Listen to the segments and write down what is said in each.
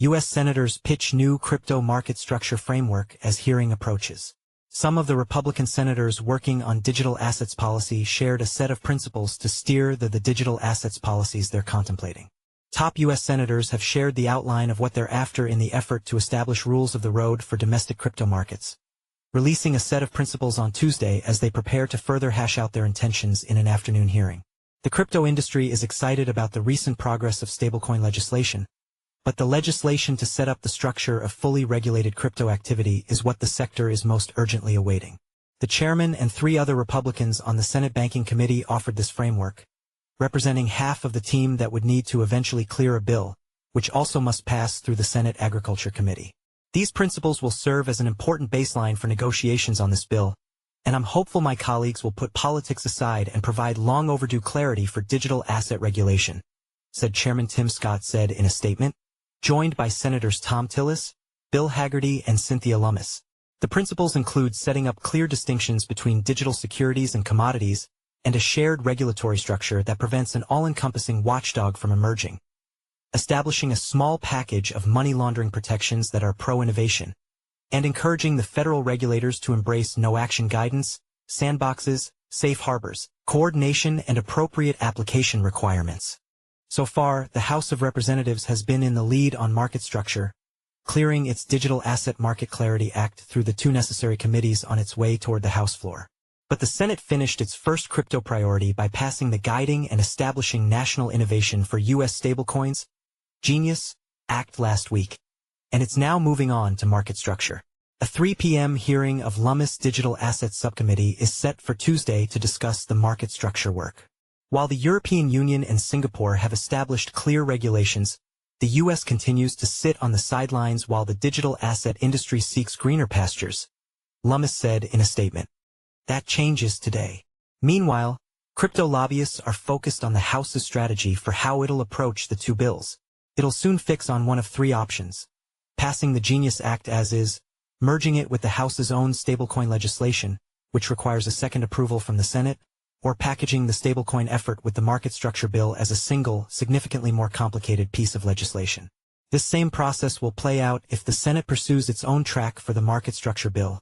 U.S. senators pitch new crypto market structure framework as hearing approaches. Some of the Republican senators working on digital assets policy shared a set of principles to steer the digital assets policies they're contemplating. Top U.S. senators have shared the outline of what they're after in the effort to establish rules of the road for domestic crypto markets, releasing a set of principles on Tuesday as they prepare to further hash out their intentions in an afternoon hearing. The crypto industry is excited about the recent progress of stablecoin legislation, but the legislation to set up the structure of fully regulated crypto activity is what the sector is most urgently awaiting. The chairman and 3 other Republicans on the Senate Banking Committee offered this framework, representing half of the team that would need to eventually clear a bill, which also must pass through the Senate Agriculture Committee. These principles will serve as an important baseline for negotiations on this bill, and I'm hopeful my colleagues will put politics aside and provide long overdue clarity for digital asset regulation, said Chairman Tim Scott said in a statement, joined by Senators Tom Tillis, Bill Hagerty, and Cynthia Lummis. The principles include setting up clear distinctions between digital securities and commodities, and a shared regulatory structure that prevents an all-encompassing watchdog from emerging, establishing a small package of money laundering protections that are pro-innovation, and encouraging the federal regulators to embrace no-action guidance, sandboxes, safe harbors, coordination, and appropriate application requirements. So far, the House of Representatives has been in the lead on market structure, clearing its Digital Asset Market Clarity Act through the 2 necessary committees on its way toward the House floor. But the Senate finished its first crypto priority by passing the Guiding and Establishing National Innovation for U.S. Stablecoins, Genius, Act last week, and it's now moving on to market structure. A 3 p.m. hearing of Lummis Digital Assets Subcommittee is set for Tuesday to discuss the market structure work. While the European Union and Singapore have established clear regulations, the U.S. continues to sit on the sidelines while the digital asset industry seeks greener pastures, Lummis said in a statement. That changes today. Meanwhile, crypto lobbyists are focused on the House's strategy for how it'll approach the 2 bills. It'll soon fix on one of 3 options: passing the Genius Act as is, merging it with the House's own stablecoin legislation, which requires a second approval from the Senate, or packaging the stablecoin effort with the market structure bill as a single, significantly more complicated piece of legislation. This same process will play out if the Senate pursues its own track for the market structure bill,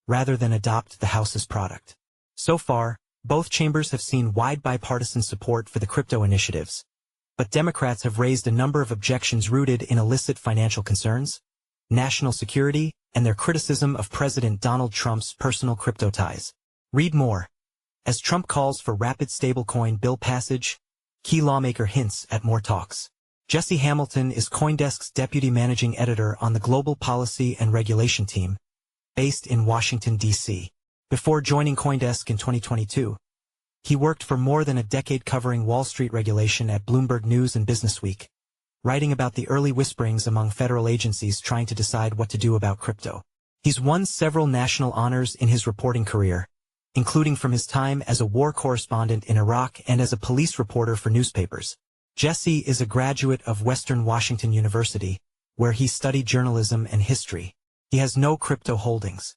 rather than adopt the House's product. So far, both chambers have seen wide bipartisan support for the crypto initiatives, but Democrats have raised a number of objections rooted in illicit financial concerns, national security, and their criticism of President Donald Trump's personal crypto ties. Read more. As Trump calls for rapid stablecoin bill passage, key lawmaker hints at more talks. Jesse Hamilton is CoinDesk's deputy managing editor on the Global Policy and Regulation team, based in Washington, D.C. Before joining CoinDesk in 2022, he worked for more than a decade covering Wall Street regulation at Bloomberg News and Businessweek, writing about the early whisperings among federal agencies trying to decide what to do about crypto. He's won several national honors in his reporting career, including from his time as a war correspondent in Iraq and as a police reporter for newspapers. Jesse is a graduate of Western Washington University, where he studied journalism and history. He has no crypto holdings.